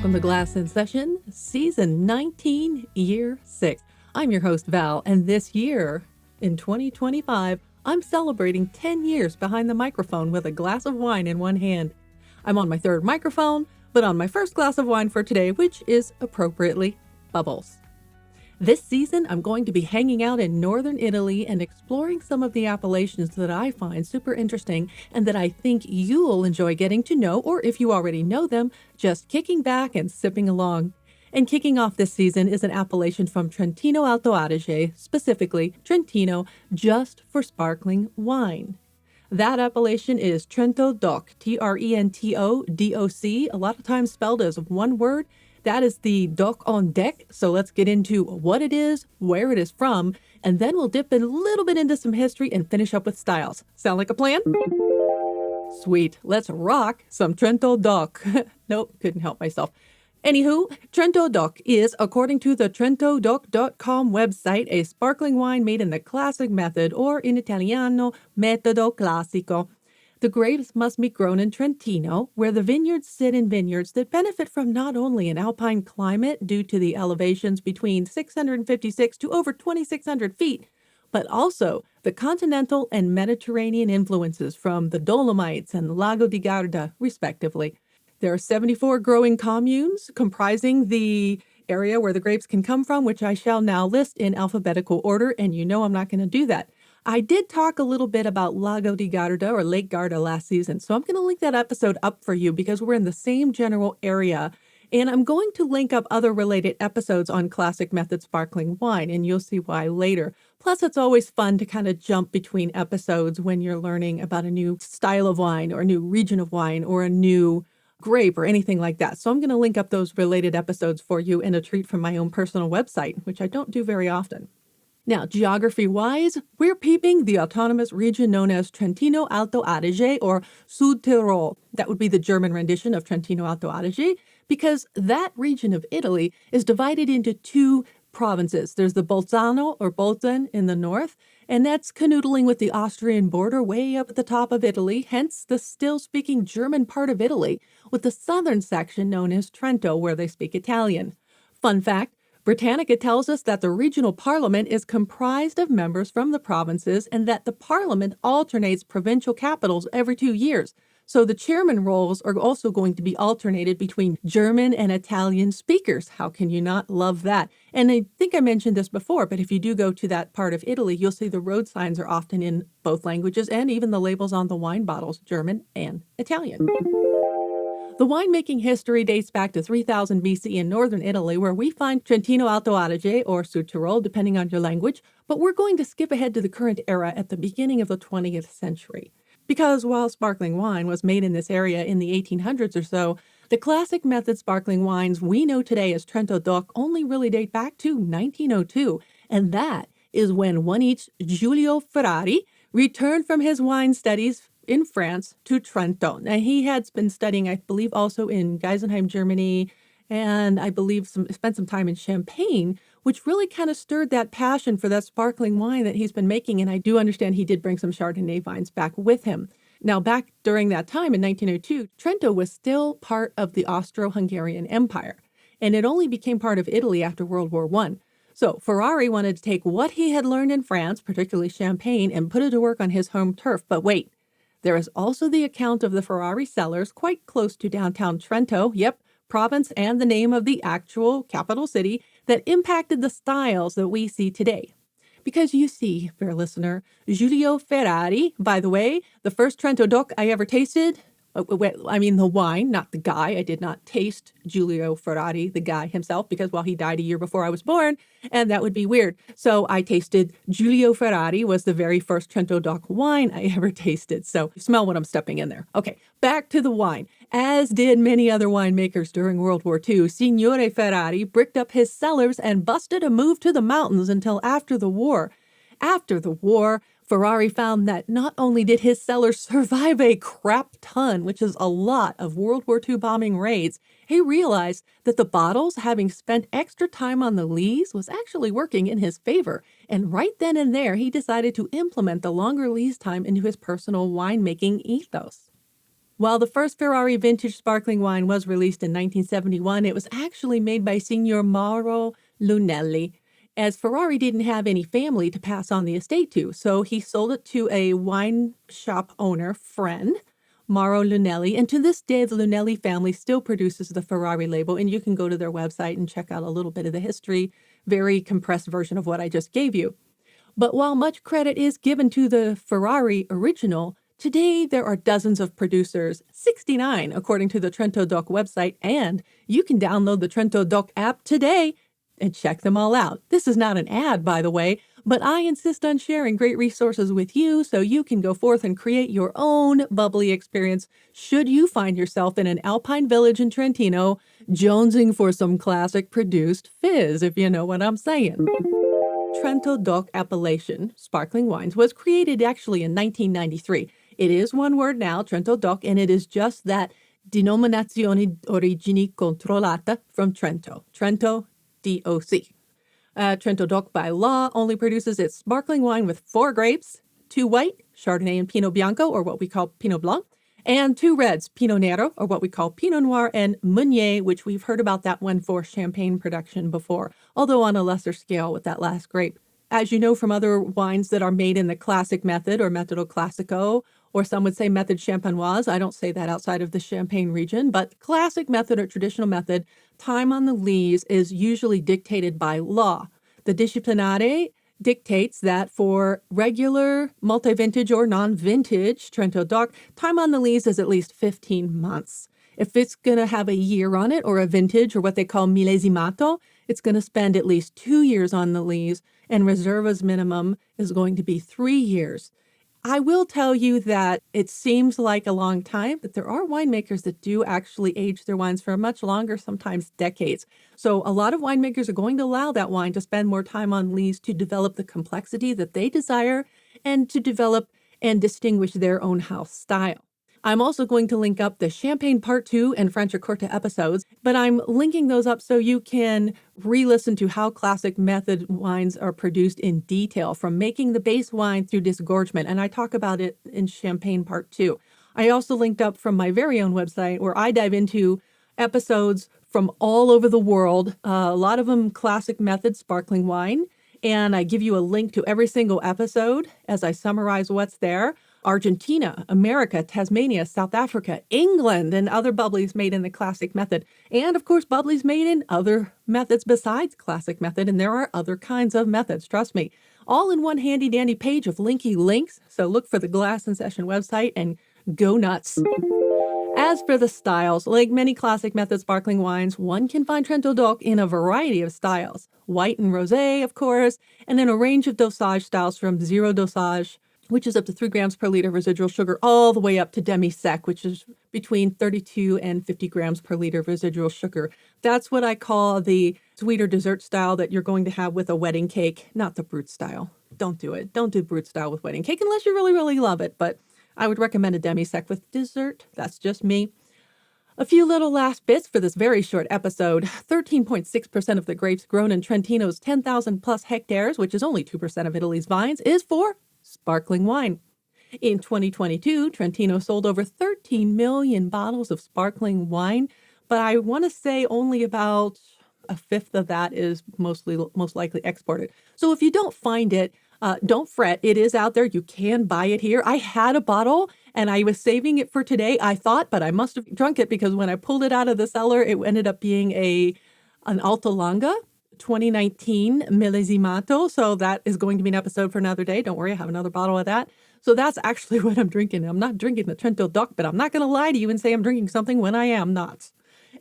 Welcome to Glass in Session, Season 19, Year 6. I'm your host, Val, and this year, in 2025, I'm celebrating 10 years behind the microphone with a glass of wine in one hand. I'm on my third microphone, but on my first glass of wine for today, which is appropriately bubbles. This season, I'm going to be hanging out in northern Italy and exploring some of the appellations that I find super interesting and that I think you'll enjoy getting to know, or if you already know them, just kicking back and sipping along. And kicking off this season is an appellation from Trentino-Alto Adige, specifically Trentino, just for sparkling wine. That appellation is Trentodoc, Trentodoc, a lot of times spelled as one word. That is the doc on deck, so let's get into what it is, where it is from, and then we'll dip a little bit into some history and finish up with styles. Sound like a plan? Sweet, let's rock some Trentodoc. Nope, couldn't help myself. Anywho, Trentodoc is, according to the Trentodoc.com website, a sparkling wine made in the classic method, or in Italiano, metodo classico. The grapes must be grown in Trentino, where the vineyards sit in vineyards that benefit from not only an alpine climate due to the elevations between 656 to over 2,600 feet, but also the continental and Mediterranean influences from the Dolomites and Lago di Garda, respectively. There are 74 growing communes comprising the area where the grapes can come from, which I shall now list in alphabetical order, and you know I'm not going to do that. I did talk a little bit about Lago di Garda or Lake Garda last season, so I'm going to link that episode up for you because we're in the same general area, and I'm going to link up other related episodes on classic method sparkling wine, and you'll see why later. Plus, it's always fun to kind of jump between episodes when you're learning about a new style of wine or a new region of wine or a new grape or anything like that. So I'm going to link up those related episodes for you in a treat from my own personal website, which I don't do very often. Now, geography-wise, we're peeping the autonomous region known as Trentino-Alto Adige or Südtirol. That would be the German rendition of Trentino-Alto Adige, because that region of Italy is divided into two provinces. There's the Bolzano or Bolzan in the north, and that's canoodling with the Austrian border way up at the top of Italy, hence the still-speaking German part of Italy, with the southern section known as Trento, where they speak Italian. Fun fact, Britannica tells us that the regional parliament is comprised of members from the provinces and that the parliament alternates provincial capitals every 2 years. So the chairman roles are also going to be alternated between German and Italian speakers. How can you not love that? And I think I mentioned this before, but if you do go to that part of Italy, you'll see the road signs are often in both languages and even the labels on the wine bottles, German and Italian. The winemaking history dates back to 3000 BC in northern Italy, where we find Trentino-Alto Adige, or Südtirol, depending on your language, but we're going to skip ahead to the current era at the beginning of the 20th century. Because while sparkling wine was made in this area in the 1800s or so, the classic method sparkling wines we know today as Trentodoc only really date back to 1902, and that is when one each Giulio Ferrari returned from his wine studies in France to Trento. Now, he had been studying, I believe, also in Geisenheim, Germany, and I believe spent some time in Champagne, which really kind of stirred that passion for that sparkling wine that he's been making. And I do understand he did bring some Chardonnay vines back with him. Now, back during that time in 1902, Trento was still part of the Austro-Hungarian Empire, and it only became part of Italy after World War I. So Ferrari wanted to take what he had learned in France, particularly Champagne, and put it to work on his home turf. But wait, there is also the account of the Ferrari cellars quite close to downtown Trento, province and the name of the actual capital city, that impacted the styles that we see today. Because you see, fair listener, Giulio Ferrari, by the way, the first Trentodoc I ever tasted, the wine, not the guy. I did not taste Giulio Ferrari, the guy himself, because, he died a year before I was born, and that would be weird. So I tasted Giulio Ferrari was the very first Trentodoc wine I ever tasted. So smell what I'm stepping in there. Okay, back to the wine. As did many other winemakers during World War II, Signore Ferrari bricked up his cellars and busted a move to the mountains until after the war. After the war, Ferrari found that not only did his cellar survive a crap ton, which is a lot of World War II bombing raids, he realized that the bottles, having spent extra time on the lees, was actually working in his favor. And right then and there, he decided to implement the longer lees time into his personal winemaking ethos. While the first Ferrari vintage sparkling wine was released in 1971, it was actually made by Signor Mauro Lunelli, as Ferrari didn't have any family to pass on the estate to, so he sold it to a wine shop owner friend, Mauro Lunelli, and to this day, the Lunelli family still produces the Ferrari label, and you can go to their website and check out a little bit of the history, very compressed version of what I just gave you. But while much credit is given to the Ferrari original, today there are dozens of producers, 69 according to the Trentodoc website, and you can download the Trentodoc app today and check them all out. This is not an ad, by the way, but I insist on sharing great resources with you so you can go forth and create your own bubbly experience should you find yourself in an alpine village in Trentino, jonesing for some classic produced fizz, if you know what I'm saying. Trentodoc appellation, sparkling wines, was created actually in 1993. It is one word now, Trentodoc, and it is just that denominazione origini controllata from Trento. Trento, DOC. Trentodoc by law only produces its sparkling wine with 4 grapes, 2 white, Chardonnay and Pinot Bianco, or what we call Pinot Blanc, and 2 reds, Pinot Nero, or what we call Pinot Noir, and Meunier, which we've heard about that one for champagne production before, although on a lesser scale with that last grape. As you know from other wines that are made in the classic method, or metodo classico, or some would say method champenoise, I don't say that outside of the Champagne region, but classic method or traditional method, time on the lees is usually dictated by law. The Disciplinare dictates that for regular multi-vintage or non-vintage Trentodoc, time on the lees is at least 15 months. If it's going to have a year on it, or a vintage, or what they call millesimato, it's going to spend at least 2 years on the lees, and Reserva's minimum is going to be 3 years. I will tell you that it seems like a long time, but there are winemakers that do actually age their wines for much longer, sometimes decades. So a lot of winemakers are going to allow that wine to spend more time on lees to develop the complexity that they desire and to develop and distinguish their own house style. I'm also going to link up the Champagne Part 2 and Franciacorta episodes, but I'm linking those up so you can re-listen to how classic method wines are produced in detail, from making the base wine through disgorgement, and I talk about it in Champagne Part 2. I also linked up from my very own website where I dive into episodes from all over the world, a lot of them classic method sparkling wine, and I give you a link to every single episode as I summarize what's there. Argentina, America, Tasmania, South Africa, England, and other bubblies made in the classic method. And of course, bubblies made in other methods besides classic method. And there are other kinds of methods, trust me. All in one handy dandy page of linky links. So look for the Glass in Session website and go nuts. As for the styles, like many classic method sparkling wines, one can find Trentodoc in a variety of styles. White and rosé, of course, and in a range of dosage styles from zero dosage, which is up to 3 grams per liter residual sugar, all the way up to demi-sec, which is between 32 and 50 grams per liter residual sugar. That's what I call the sweeter dessert style that you're going to have with a wedding cake, not the brut style. Don't do it. Don't do brut style with wedding cake unless you really, really love it. But I would recommend a demi-sec with dessert. That's just me. A few little last bits for this very short episode. 13.6% of the grapes grown in Trentino's 10,000 plus hectares, which is only 2% of Italy's vines, is for sparkling wine. In 2022, Trentino sold over 13 million bottles of sparkling wine, but I want to say only about a fifth of that is most likely exported. So if you don't find it, don't fret. It is out there. You can buy it here. I had a bottle and I was saving it for today, I thought, but I must have drunk it because when I pulled it out of the cellar, it ended up being an Alta Longa 2019 millesimato. So that is going to be an episode for another day. Don't worry, I have another bottle of that. So that's actually what I'm drinking. I'm not drinking the Trentodoc, but I'm not going to lie to you and say I'm drinking something when I am not.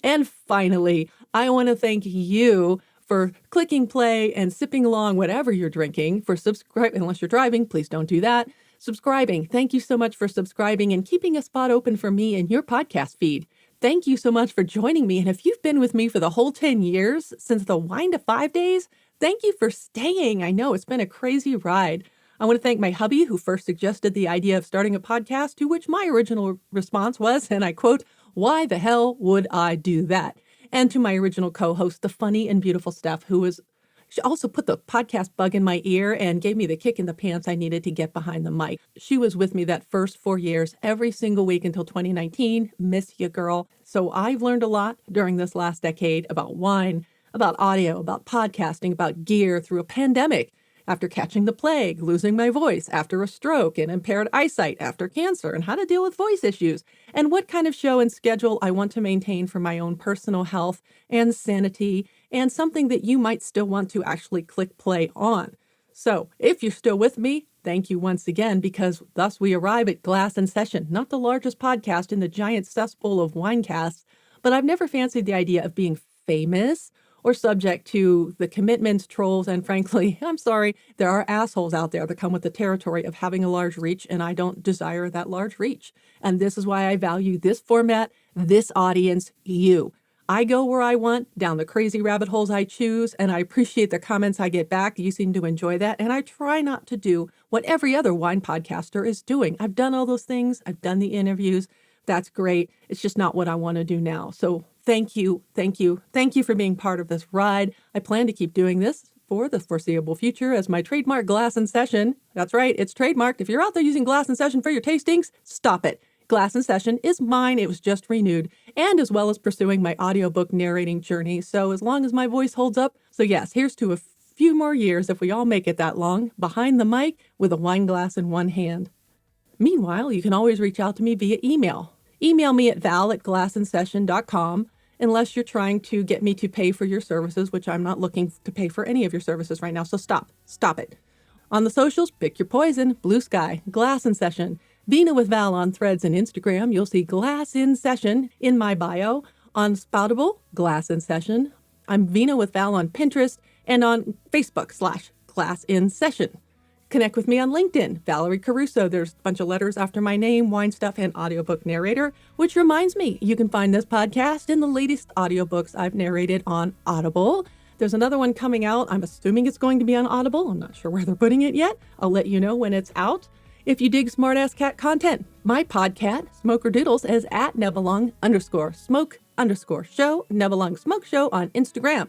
And finally, I want to thank you for clicking play and sipping along whatever you're drinking, for subscribing. Unless you're driving, please don't do that. Subscribing. Thank you so much for subscribing and keeping a spot open for me in your podcast feed. Thank you so much for joining me. And if you've been with me for the whole 10 years since the Wine to 5 days, thank you for staying. I know it's been a crazy ride. I want to thank my hubby who first suggested the idea of starting a podcast, to which my original response was, and I quote, "Why the hell would I do that?" And to my original co-host, the funny and beautiful Steph, who was She also put the podcast bug in my ear and gave me the kick in the pants I needed to get behind the mic. She was with me that first 4 years, every single week until 2019. Miss you, girl. So I've learned a lot during this last decade about wine, about audio, about podcasting, about gear through a pandemic, after catching the plague, losing my voice, after a stroke, and impaired eyesight, after cancer, and how to deal with voice issues, and what kind of show and schedule I want to maintain for my own personal health and sanity, and something that you might still want to actually click play on. So if you're still with me, thank you once again, because thus we arrive at Glass in Session, not the largest podcast in the giant cesspool of winecasts, but I've never fancied the idea of being famous or subject to the commitments, trolls, and frankly, I'm sorry, there are assholes out there that come with the territory of having a large reach, and I don't desire that large reach. And this is why I value this format, this audience, you. I go where I want, down the crazy rabbit holes I choose, and I appreciate the comments I get back. You seem to enjoy that, and I try not to do what every other wine podcaster is doing. I've done all those things. I've done the interviews. That's great. It's just not what I want to do now. So thank you for being part of this ride. I plan to keep doing this for the foreseeable future as my trademark Glass in Session. That's right, it's trademarked. If you're out there using Glass in Session for your tastings, stop it. Glass in Session is mine. It was just renewed, and as well as pursuing my audiobook narrating journey. So as long as my voice holds up. So yes, here's to a few more years, if we all make it that long, behind the mic with a wine glass in one hand. Meanwhile, you can always reach out to me via email. Email me at val@glassinsession.com unless you're trying to get me to pay for your services, which I'm not looking to pay for any of your services right now, so stop it. On the socials, pick your poison. Blue Sky, Glass in Session, Vino With Val on Threads and Instagram. You'll see Glass in Session in my bio. On Spoutable, Glass in Session. I'm Vino With Val on Pinterest and on Facebook /Glass in Session. Connect with me on LinkedIn, Valerie Caruso. There's a bunch of letters after my name, wine stuff, and audiobook narrator, which reminds me, you can find this podcast in the latest audiobooks I've narrated on Audible. There's another one coming out. I'm assuming it's going to be on Audible. I'm not sure where they're putting it yet. I'll let you know when it's out. If you dig Smartass Cat content, my podcat, Smoker Doodles, is at Nebelong_smoke_show, Nebelong Smoke Show on Instagram.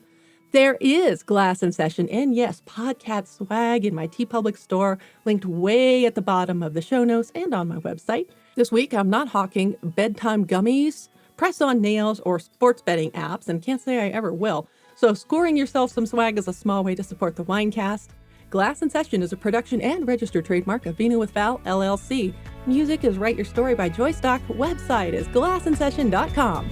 There is Glass in Session and yes, podcast swag in my TeePublic store, linked way at the bottom of the show notes and on my website. This week, I'm not hawking bedtime gummies, press-on nails, or sports betting apps, and can't say I ever will. So scoring yourself some swag is a small way to support the Winecast. Glass in Session is a production and registered trademark of Vino With Val, LLC. Music is Write Your Story by Joystock. Website is glassinsession.com.